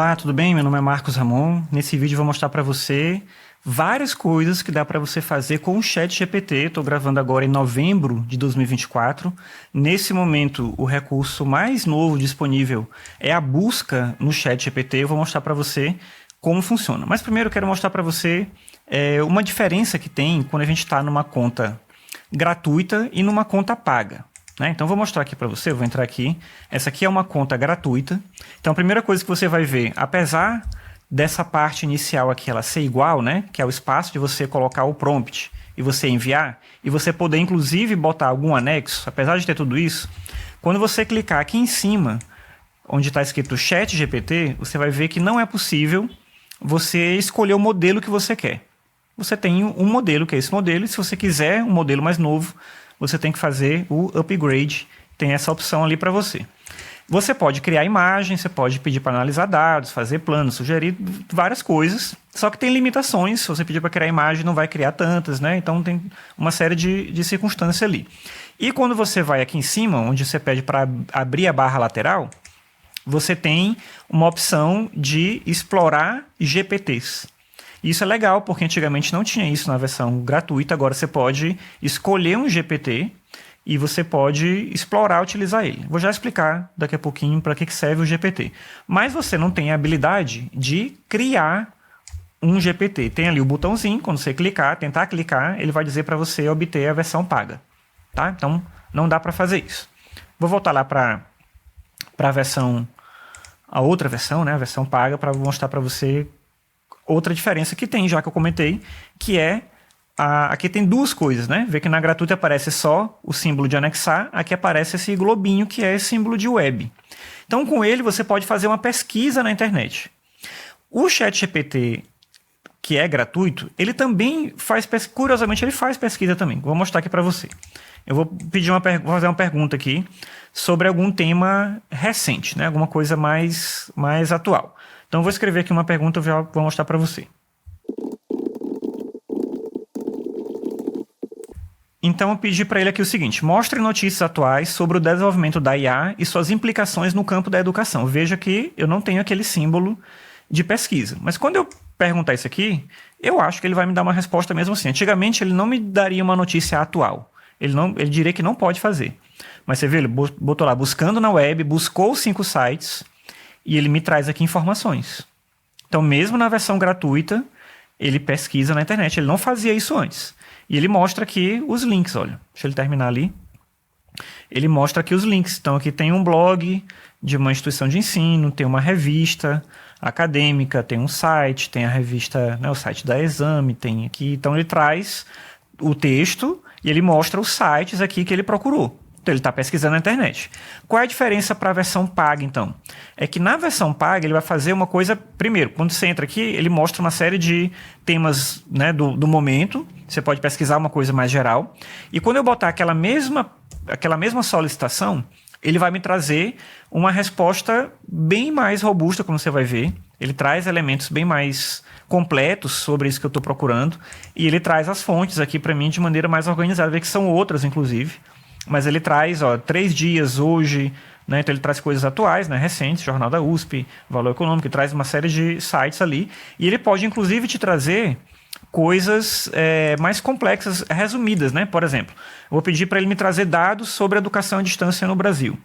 Olá, tudo bem? Meu nome é Marcos Ramon. Nesse vídeo eu vou mostrar para você várias coisas que dá para você fazer com o ChatGPT. Estou gravando agora em novembro de 2024. Nesse momento, o recurso mais novo disponível é a busca no ChatGPT. Eu vou mostrar para você como funciona. Mas primeiro eu quero mostrar para você uma diferença que tem quando a gente está numa conta gratuita e numa conta paga. Então, vou mostrar aqui para você, eu vou entrar aqui. Essa aqui é uma conta gratuita. Então, a primeira coisa que você vai ver, apesar dessa parte inicial aqui ela ser igual, que é o espaço de você colocar o prompt e você enviar, e você poder, inclusive, botar algum anexo, apesar de ter tudo isso, quando você clicar aqui em cima, onde está escrito ChatGPT, você vai ver que não é possível você escolher o modelo que você quer. Você tem um modelo, que é esse modelo, e se você quiser um modelo mais novo, você tem que fazer o upgrade, tem essa opção ali para você. Você pode criar imagem, você pode pedir para analisar dados, fazer planos, sugerir várias coisas, só que tem limitações. Se você pedir para criar imagem, não vai criar tantas, Então tem uma série de circunstâncias ali. E quando você vai aqui em cima, onde você pede para abrir a barra lateral, você tem uma opção de explorar GPTs. Isso é legal, porque antigamente não tinha isso na versão gratuita. Agora você pode escolher um GPT e você pode explorar, utilizar ele. Vou já explicar daqui a pouquinho para que serve o GPT. Mas você não tem a habilidade de criar um GPT. Tem ali o botãozinho, quando você tentar clicar, ele vai dizer para você obter a versão paga. Tá? Então, não dá para fazer isso. Vou voltar lá para a outra versão, a versão paga, para mostrar para você outra diferença que tem, já que eu comentei, que é aqui tem duas coisas, Vê que na gratuita aparece só o símbolo de anexar, aqui aparece esse globinho que é esse símbolo de web. Então, com ele, você pode fazer uma pesquisa na internet. O ChatGPT, que é gratuito, ele também faz pesquisa. Curiosamente, ele faz pesquisa também. Vou mostrar aqui para você. Eu vou fazer uma pergunta aqui sobre algum tema recente, alguma coisa mais atual. Então, vou escrever aqui uma pergunta e vou mostrar para você. Então, eu pedi para ele aqui o seguinte: mostre notícias atuais sobre o desenvolvimento da IA e suas implicações no campo da educação. Veja que eu não tenho aquele símbolo de pesquisa. Mas quando eu perguntar isso aqui, eu acho que ele vai me dar uma resposta mesmo assim. Antigamente, ele não me daria uma notícia atual. Ele diria que não pode fazer. Mas você vê, ele botou lá, buscando na web, buscou 5 sites... e ele me traz aqui informações. Então, mesmo na versão gratuita, ele pesquisa na internet. Ele não fazia isso antes. E ele mostra aqui os links, olha. Deixa ele terminar ali. Ele mostra aqui os links. Então, aqui tem um blog de uma instituição de ensino, tem uma revista acadêmica, tem um site, tem a revista, o site da Exame, tem aqui. Então, ele traz o texto e ele mostra os sites aqui que ele procurou. Então, ele está pesquisando na internet. Qual é a diferença para a versão paga, então? É que na versão paga, ele vai fazer uma coisa... Primeiro, quando você entra aqui, ele mostra uma série de temas do momento. Você pode pesquisar uma coisa mais geral. E quando eu botar aquela mesma solicitação, ele vai me trazer uma resposta bem mais robusta, como você vai ver. Ele traz elementos bem mais completos sobre isso que eu estou procurando. E ele traz as fontes aqui para mim de maneira mais organizada. Vê que são outras, inclusive. Mas ele traz 3 dias hoje, então ele traz coisas atuais, recentes, Jornal da USP, Valor Econômico, ele traz uma série de sites ali. E ele pode, inclusive, te trazer coisas mais complexas, resumidas, Por exemplo, eu vou pedir para ele me trazer dados sobre a educação à distância no Brasil.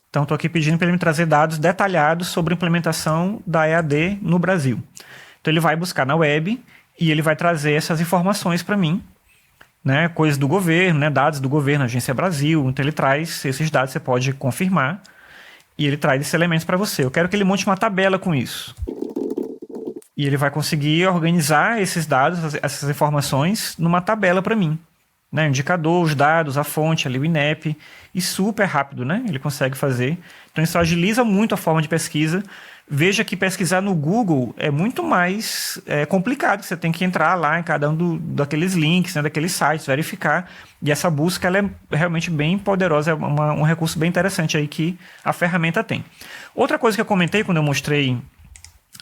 Então, estou aqui pedindo para ele me trazer dados detalhados sobre a implementação da EAD no Brasil. Então, ele vai buscar na web e ele vai trazer essas informações para mim. Coisas do governo, dados do governo, Agência Brasil. Então, ele traz esses dados, você pode confirmar. E ele traz esses elementos para você. Eu quero que ele monte uma tabela com isso. E ele vai conseguir organizar esses dados, essas informações, numa tabela para mim. Indicador, os dados, a fonte, ali o INEP. E super rápido, Ele consegue fazer. Então, isso agiliza muito a forma de pesquisa. Veja que pesquisar no Google é muito mais complicado. Você tem que entrar lá em cada um daqueles links, daqueles sites, verificar. E essa busca ela é realmente bem poderosa, é um recurso bem interessante aí que a ferramenta tem. Outra coisa que eu comentei quando eu mostrei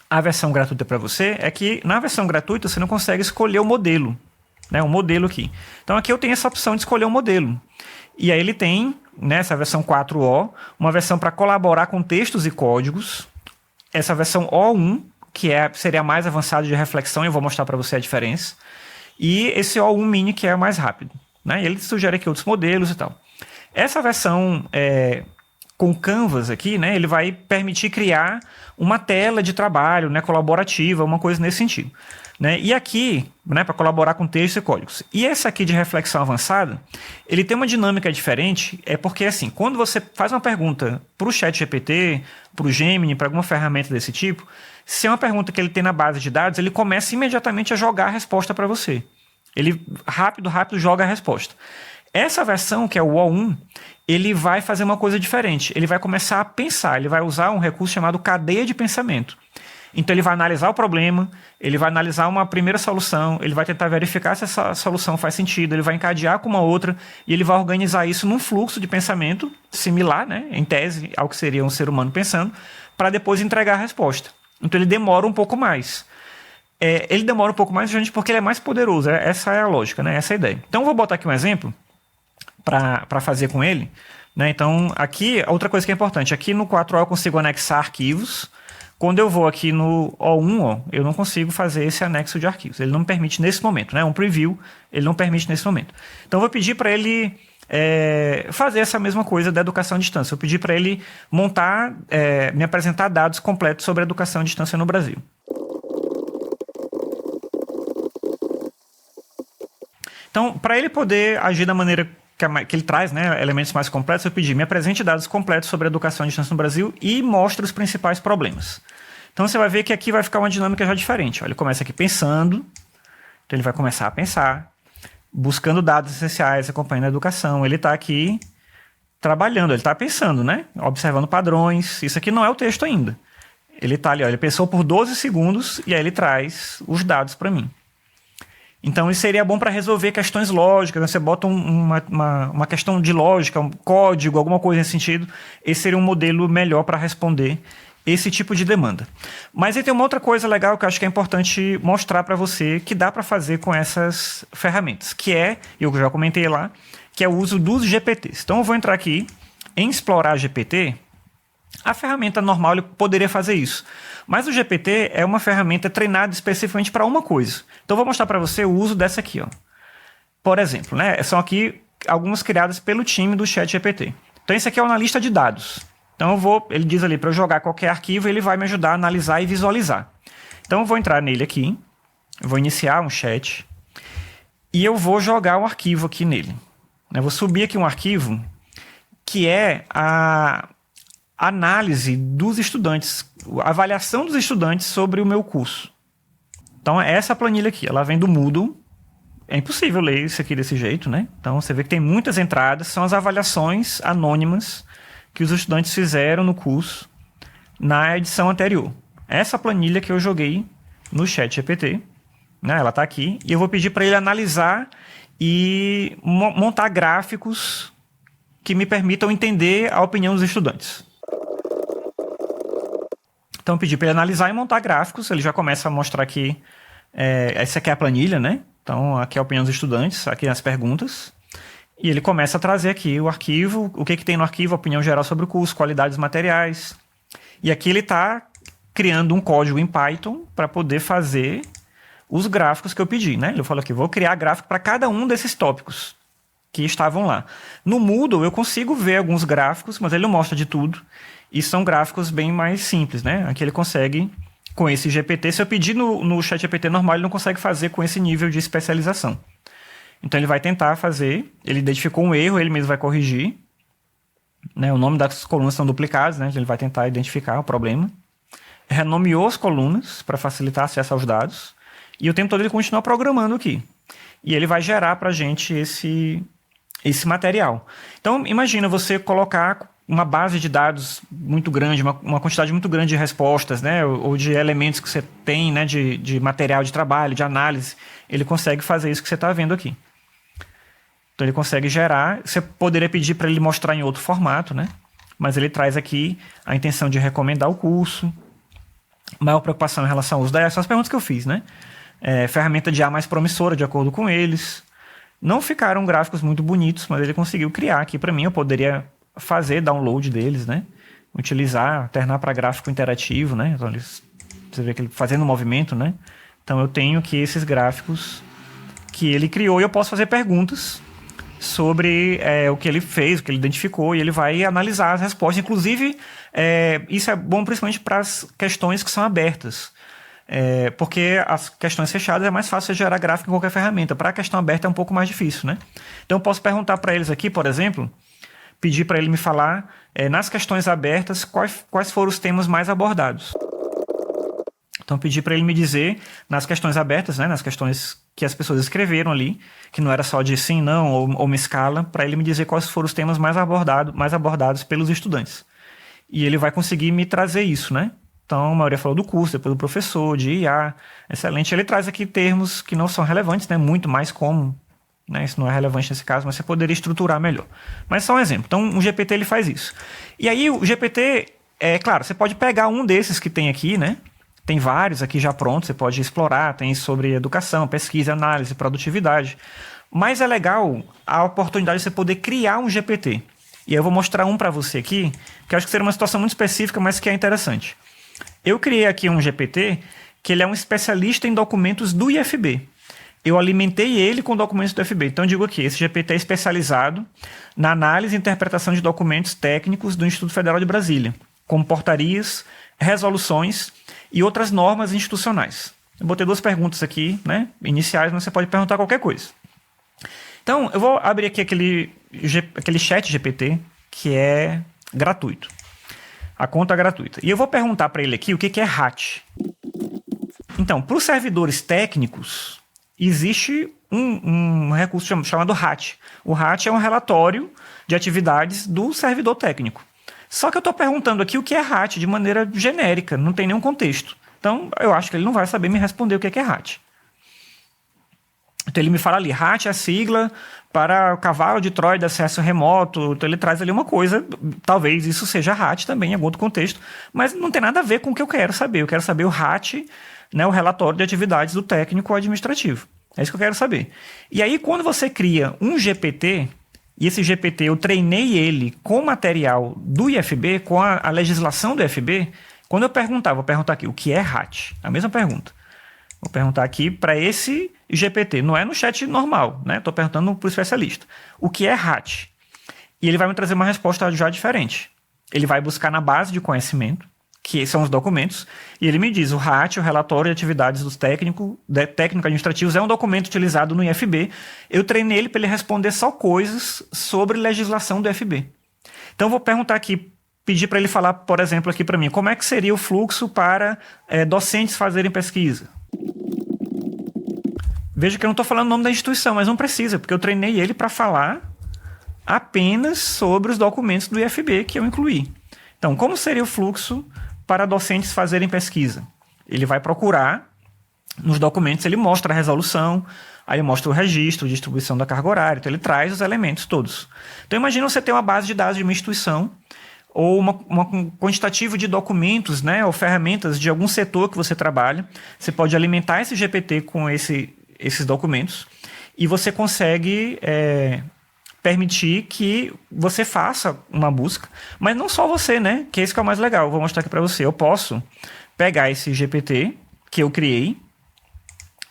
a versão gratuita para você é que na versão gratuita você não consegue escolher o modelo. Um modelo aqui. Então aqui eu tenho essa opção de escolher um modelo. E aí ele tem, nessa versão 4O, uma versão para colaborar com textos e códigos. Essa versão O1, que seria a mais avançada de reflexão, eu vou mostrar para você a diferença. E esse O1 Mini, que é o mais rápido. Né? E ele sugere aqui outros modelos e tal. Essa versão com Canvas aqui, né, ele vai permitir criar uma tela de trabalho, né, colaborativa, uma coisa nesse sentido. Né? E aqui, né, para colaborar com textos e códigos. E esse aqui de reflexão avançada, ele tem uma dinâmica diferente, porque assim, quando você faz uma pergunta para o ChatGPT, para o Gemini, para alguma ferramenta desse tipo, se é uma pergunta que ele tem na base de dados, ele começa imediatamente a jogar a resposta para você. Ele rápido joga a resposta. Essa versão, que é o O1, ele vai fazer uma coisa diferente. Ele vai começar a pensar, ele vai usar um recurso chamado cadeia de pensamento. Então ele vai analisar o problema, ele vai analisar uma primeira solução, ele vai tentar verificar se essa solução faz sentido, ele vai encadear com uma outra e ele vai organizar isso num fluxo de pensamento similar, né, em tese, ao que seria um ser humano pensando, para depois entregar a resposta. Então ele demora um pouco mais. Ele demora um pouco mais justamente porque ele é mais poderoso. Essa é a lógica, né? Essa é a ideia. Então eu vou botar aqui um exemplo para fazer com ele. Né? Então aqui, outra coisa que é importante, aqui no 4O eu consigo anexar arquivos. Quando eu vou aqui no O1, eu não consigo fazer esse anexo de arquivos. Ele não me permite nesse momento. Né? Um preview, ele não permite nesse momento. Então eu vou pedir para ele fazer essa mesma coisa da educação à distância. Eu pedi para ele montar, me apresentar dados completos sobre a educação à distância no Brasil. Então, para ele poder agir da maneira que ele traz, né, elementos mais completos, eu pedi, me apresente dados completos sobre a educação à distância no Brasil e mostre os principais problemas. Então, você vai ver que aqui vai ficar uma dinâmica já diferente. Olha, ele começa aqui pensando, então ele vai começar a pensar, buscando dados essenciais, acompanhando a educação. Ele está aqui trabalhando, ele está pensando, né, observando padrões. Isso aqui não é o texto ainda. Ele está ali, ó, ele pensou por 12 segundos e aí ele traz os dados para mim. Então, isso seria bom para resolver questões lógicas. Né? Você bota uma questão de lógica, um código, alguma coisa nesse sentido. Esse seria um modelo melhor para responder esse tipo de demanda. Mas aí tem uma outra coisa legal que eu acho que é importante mostrar para você que dá para fazer com essas ferramentas, que eu já comentei lá, que é o uso dos GPTs. Então, eu vou entrar aqui em Explorar GPT. A ferramenta normal ele poderia fazer isso. Mas o GPT é uma ferramenta treinada especificamente para uma coisa. Então, eu vou mostrar para você o uso dessa aqui. Ó. Por exemplo, né, são aqui algumas criadas pelo time do ChatGPT. Então, esse aqui é uma lista de dados. Então, ele diz ali para eu jogar qualquer arquivo, ele vai me ajudar a analisar e visualizar. Então, eu vou entrar nele aqui, eu vou iniciar um chat e eu vou jogar um arquivo aqui nele. Eu vou subir aqui um arquivo que é a análise dos estudantes, a avaliação dos estudantes sobre o meu curso. Então, essa planilha aqui, ela vem do Moodle. É impossível ler isso aqui desse jeito, né? Então, você vê que tem muitas entradas, são as avaliações anônimas que os estudantes fizeram no curso na edição anterior. Essa planilha que eu joguei no ChatGPT, né? Ela está aqui, e eu vou pedir para ele analisar e montar gráficos que me permitam entender a opinião dos estudantes. Então, eu pedi para ele analisar e montar gráficos. Ele já começa a mostrar aqui. Essa aqui é a planilha, né? Então, aqui é a opinião dos estudantes, aqui as perguntas. E ele começa a trazer aqui o arquivo, o que tem no arquivo, a opinião geral sobre o curso, qualidades materiais. E aqui ele está criando um código em Python para poder fazer os gráficos que eu pedi, né? Ele falou aqui, vou criar gráfico para cada um desses tópicos que estavam lá. No Moodle, eu consigo ver alguns gráficos, mas ele não mostra de tudo. E são gráficos bem mais simples, né? Aqui ele consegue, com esse GPT, se eu pedir no ChatGPT normal, ele não consegue fazer com esse nível de especialização. Então ele vai tentar fazer, ele identificou um erro, ele mesmo vai corrigir. Né? O nome das colunas são duplicados, né? Ele vai tentar identificar o problema. Renomeou as colunas para facilitar acesso aos dados. E o tempo todo ele continua programando aqui. E ele vai gerar para a gente esse material. Então, imagina você colocar uma base de dados muito grande, uma quantidade muito grande de respostas, né, ou de elementos que você tem, né, de material de trabalho, de análise. Ele consegue fazer isso que você está vendo aqui. Então, ele consegue gerar. Você poderia pedir para ele mostrar em outro formato, né, mas ele traz aqui a intenção de recomendar o curso, maior preocupação em relação ao uso. Daí são as perguntas que eu fiz, né? Ferramenta de IA mais promissora, de acordo com eles. Não ficaram gráficos muito bonitos, mas ele conseguiu criar aqui para mim. Eu poderia fazer download deles, né? Utilizar, alternar para gráfico interativo, né? Então, você vê que ele fazendo movimento, né? Então eu tenho aqui esses gráficos que ele criou e eu posso fazer perguntas sobre o que ele fez, o que ele identificou, e ele vai analisar as respostas. Inclusive, isso é bom principalmente para as questões que são abertas. Porque as questões fechadas é mais fácil você gerar gráfico em qualquer ferramenta. Para a questão aberta é um pouco mais difícil, né? Então eu posso perguntar para eles aqui, por exemplo, pedir para ele me falar, nas questões abertas, quais foram os temas mais abordados. Então pedir para ele me dizer, nas questões abertas, né, nas questões que as pessoas escreveram ali, que não era só de sim, não, ou uma escala, para ele me dizer quais foram os temas mais abordados pelos estudantes. E ele vai conseguir me trazer isso, né? Então, a maioria falou do curso, depois do professor, de IA, excelente. Ele traz aqui termos que não são relevantes, né? Muito mais como, né? Isso não é relevante nesse caso, mas você poderia estruturar melhor. Mas só um exemplo. Então, o GPT ele faz isso. E aí, o GPT, claro, você pode pegar um desses que tem aqui, né? Tem vários aqui já prontos, você pode explorar. Tem sobre educação, pesquisa, análise, produtividade. Mas é legal a oportunidade de você poder criar um GPT. E aí eu vou mostrar um para você aqui, que eu acho que seria uma situação muito específica, mas que é interessante. Eu criei aqui um GPT que ele é um especialista em documentos do IFB. Eu alimentei ele com documentos do IFB. Então eu digo aqui, esse GPT é especializado na análise e interpretação de documentos técnicos do Instituto Federal de Brasília, como portarias, resoluções e outras normas institucionais. Eu botei 2 perguntas aqui, né, iniciais, mas você pode perguntar qualquer coisa. Então, eu vou abrir aqui aquele chat GPT que é gratuito. A conta gratuita. E eu vou perguntar para ele aqui o que é RAT. Então, para os servidores técnicos, existe um recurso chamado RAT. O RAT é um relatório de atividades do servidor técnico. Só que eu estou perguntando aqui o que é RAT de maneira genérica, não tem nenhum contexto. Então, eu acho que ele não vai saber me responder o que é RAT. Então, ele me fala ali, RAT é a sigla para o cavalo de Troia de acesso remoto. Então, ele traz ali uma coisa, talvez isso seja RAT também, em algum outro contexto, mas não tem nada a ver com o que eu quero saber. Eu quero saber o RAT, né, o relatório de atividades do técnico administrativo. É isso que eu quero saber. E aí, quando você cria um GPT, e esse GPT eu treinei ele com material do IFB, com a legislação do IFB, quando eu perguntar, vou perguntar aqui, o que é RAT? A mesma pergunta. Vou perguntar aqui para esse GPT, não é no chat normal, né? Estou perguntando para o especialista. O que é RAT? E ele vai me trazer uma resposta já diferente. Ele vai buscar na base de conhecimento, que são os documentos, e ele me diz, o RAT, o relatório de atividades dos técnico-administrativos, é um documento utilizado no IFB. Eu treinei ele para ele responder só coisas sobre legislação do IFB. Então, eu vou perguntar aqui, pedir para ele falar, por exemplo, aqui para mim, como é que seria o fluxo para docentes fazerem pesquisa? Veja que eu não estou falando o nome da instituição, mas não precisa, porque eu treinei ele para falar apenas sobre os documentos do IFB que eu incluí. Então, como seria o fluxo para docentes fazerem pesquisa? Ele vai procurar nos documentos, ele mostra a resolução, aí ele mostra o registro, distribuição da carga horária, então ele traz os elementos todos. Então, imagina você ter uma base de dados de uma instituição ou um quantitativo de documentos, né, ou ferramentas de algum setor que você trabalha. Você pode alimentar esse GPT com esses documentos e você consegue permitir que você faça uma busca, mas não só você, né? Que é isso que é o mais legal. Eu vou mostrar aqui para você. Eu posso pegar esse GPT que eu criei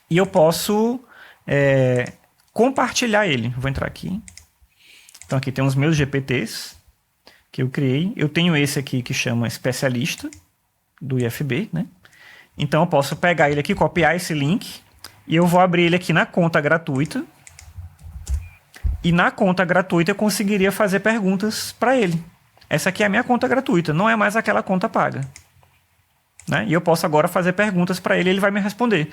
e eu posso compartilhar ele. Vou entrar aqui. Então aqui tem os meus GPTs que eu criei. Eu tenho esse aqui que chama especialista do IFB, né? Então eu posso pegar ele aqui, copiar esse link e eu vou abrir ele aqui na conta gratuita. E na conta gratuita eu conseguiria fazer perguntas para ele. Essa aqui é a minha conta gratuita, não é mais aquela conta paga. Né? E eu posso agora fazer perguntas para ele e ele vai me responder.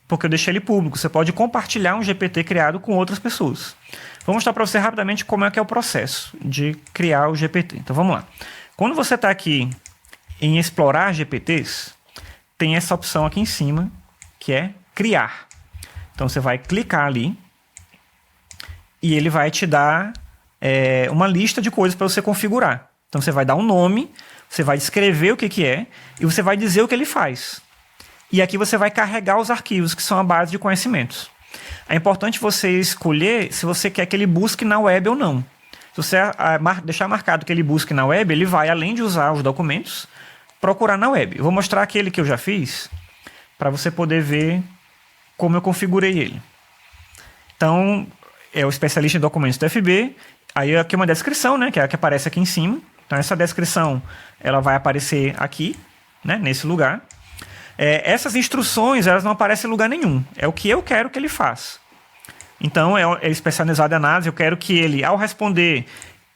Porque eu deixei ele público. Você pode compartilhar um GPT criado com outras pessoas. Vou mostrar para você rapidamente como é que é o processo de criar o GPT. Então vamos lá. Quando você está aqui em explorar GPTs, tem essa opção aqui em cima, que é criar. Então você vai clicar ali e ele vai te dar uma lista de coisas para você configurar. Então você vai dar um nome, você vai descrever o que é e você vai dizer o que ele faz. E aqui você vai carregar os arquivos, que são a base de conhecimentos. É importante você escolher se você quer que ele busque na web ou não. Se você deixar marcado que ele busque na web, ele vai, além de usar os documentos, procurar na web. Eu vou mostrar aquele que eu já fiz para você poder ver como eu configurei ele. Então, é o especialista em documentos do FB. Aí aqui uma descrição, né, que é a que aparece aqui em cima. Então, essa descrição ela vai aparecer aqui, né, nesse lugar. Essas instruções elas não aparecem em lugar nenhum. É o que eu quero que ele faça. Então, é especializado em análise. Eu quero que ele, ao responder,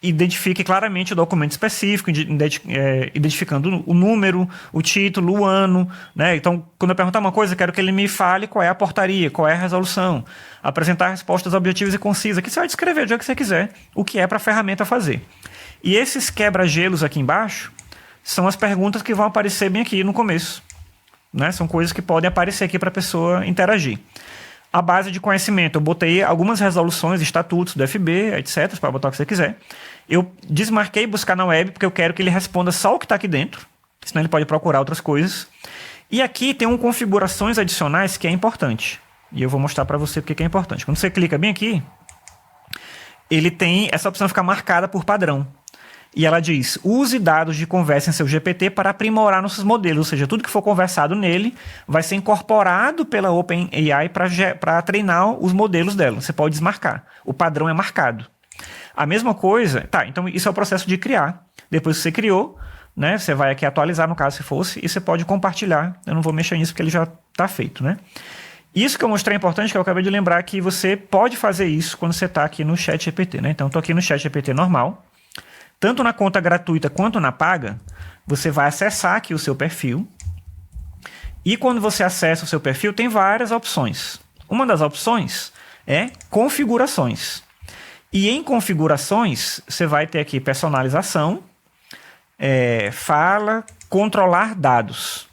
identifique claramente o documento específico, identificando o número, o título, o ano, né? Então, quando eu perguntar uma coisa, eu quero que ele me fale qual é a portaria, qual é a resolução, apresentar respostas objetivas e concisas, que você vai descrever do jeito que você quiser, o que é para a ferramenta fazer. E esses quebra-gelos aqui embaixo são as perguntas que vão aparecer bem aqui no começo, né? São coisas que podem aparecer aqui para a pessoa interagir. A base de conhecimento, eu botei algumas resoluções, estatutos do FB, etc, para botar o que você quiser. Eu desmarquei buscar na web, porque eu quero que ele responda só o que está aqui dentro, senão ele pode procurar outras coisas. E aqui tem configurações adicionais que é importante. E eu vou mostrar para você porque que é importante. Quando você clica bem aqui, ele tem essa opção ficar marcada por padrão. E ela diz, use dados de conversa em seu GPT para aprimorar nossos modelos. Ou seja, tudo que for conversado nele vai ser incorporado pela OpenAI para treinar os modelos dela. Você pode desmarcar. O padrão é marcado. A mesma coisa... Tá, então isso é o processo de criar. Depois que você criou, né, você vai aqui atualizar, no caso, se fosse, e você pode compartilhar. Eu não vou mexer nisso porque ele já está feito, né? Isso que eu mostrei é importante, que eu acabei de lembrar que você pode fazer isso quando você está aqui no ChatGPT, né? Então, estou aqui no ChatGPT normal. Tanto na conta gratuita quanto na paga, você vai acessar aqui o seu perfil. E quando você acessa o seu perfil, tem várias opções. Uma das opções é configurações. E em configurações, você vai ter aqui personalização, fala, controlar dados.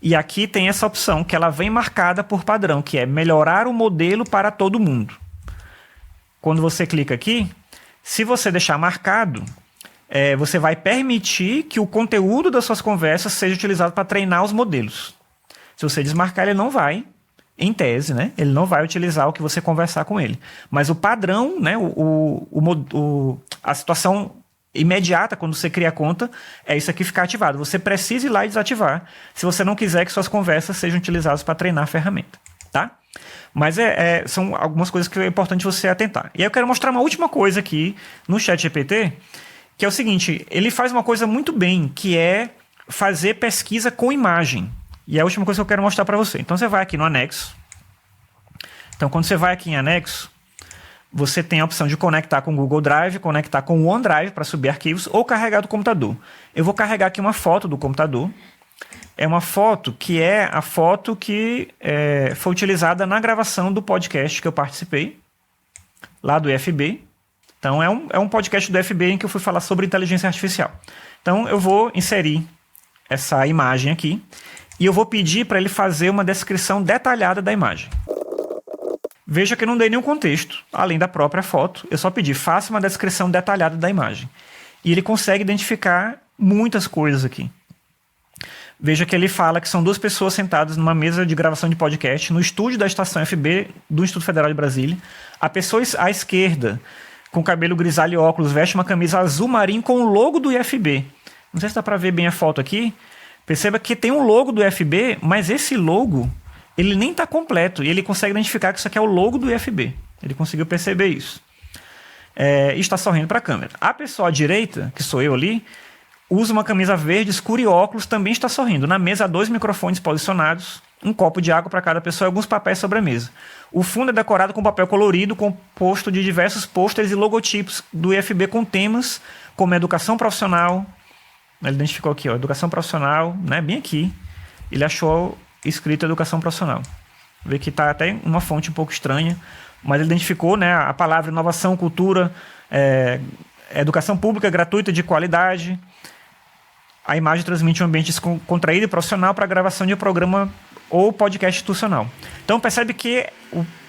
E aqui tem essa opção que ela vem marcada por padrão, que é melhorar o modelo para todo mundo. Quando você clica aqui, se você deixar marcado... você vai permitir que o conteúdo das suas conversas seja utilizado para treinar os modelos. Se você desmarcar, ele não vai, em tese, né? Ele não vai utilizar o que você conversar com ele. Mas o padrão, né? A situação imediata, quando você cria a conta, é isso aqui ficar ativado. Você precisa ir lá e desativar, se você não quiser que suas conversas sejam utilizadas para treinar a ferramenta, tá? Mas são algumas coisas que é importante você atentar. E aí eu quero mostrar uma última coisa aqui no ChatGPT, que é o seguinte, ele faz uma coisa muito bem, que é fazer pesquisa com imagem. E é a última coisa que eu quero mostrar para você. Então, você vai aqui no anexo. Então, quando você vai aqui em anexo, você tem a opção de conectar com o Google Drive, conectar com o OneDrive para subir arquivos ou carregar do computador. Eu vou carregar aqui uma foto do computador. É uma foto que é a foto que foi utilizada na gravação do podcast que eu participei, lá do IFB. Então, é um podcast do FB em que eu fui falar sobre inteligência artificial. Então, eu vou inserir essa imagem aqui e eu vou pedir para ele fazer uma descrição detalhada da imagem. Veja que eu não dei nenhum contexto, além da própria foto. Eu só pedi, faça uma descrição detalhada da imagem. E ele consegue identificar muitas coisas aqui. Veja que ele fala que são duas pessoas sentadas numa mesa de gravação de podcast no estúdio da estação FB do Instituto Federal de Brasília. A pessoa à esquerda, com cabelo grisalho e óculos, veste uma camisa azul marinho com o logo do IFB. Não sei se dá para ver bem a foto aqui. Perceba que tem um logo do IFB, mas esse logo, ele nem está completo. E ele consegue identificar que isso aqui é o logo do IFB. Ele conseguiu perceber isso. E está sorrindo para a câmera. A pessoa à direita, que sou eu ali, usa uma camisa verde escura e óculos, também está sorrindo. Na mesa há 2 microfones posicionados, um copo de água para cada pessoa e alguns papéis sobre a mesa. O fundo é decorado com papel colorido, composto de diversos pôsteres e logotipos do IFB com temas como educação profissional. Ele identificou aqui, ó, educação profissional, né, bem aqui. Ele achou escrito educação profissional. Vê que está até uma fonte um pouco estranha, mas ele identificou, né, a palavra inovação, cultura, educação pública gratuita de qualidade. A imagem transmite um ambiente descontraído e profissional para a gravação de um programa ou podcast institucional. Então, percebe que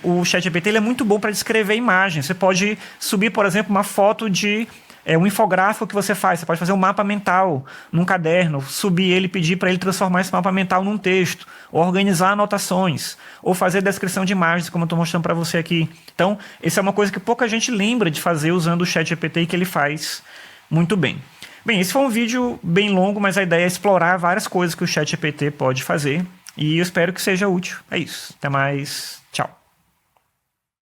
o ChatGPT ele é muito bom para descrever imagens. Você pode subir, por exemplo, uma foto de É um infográfico que você faz. Você pode fazer um mapa mental num caderno, subir ele e pedir para ele transformar esse mapa mental num texto, ou organizar anotações, ou fazer descrição de imagens, como eu estou mostrando para você aqui. Então, essa é uma coisa que pouca gente lembra de fazer usando o ChatGPT e que ele faz muito bem. Bem, esse foi um vídeo bem longo, mas a ideia é explorar várias coisas que o ChatGPT pode fazer e eu espero que seja útil. É isso. Até mais. Tchau.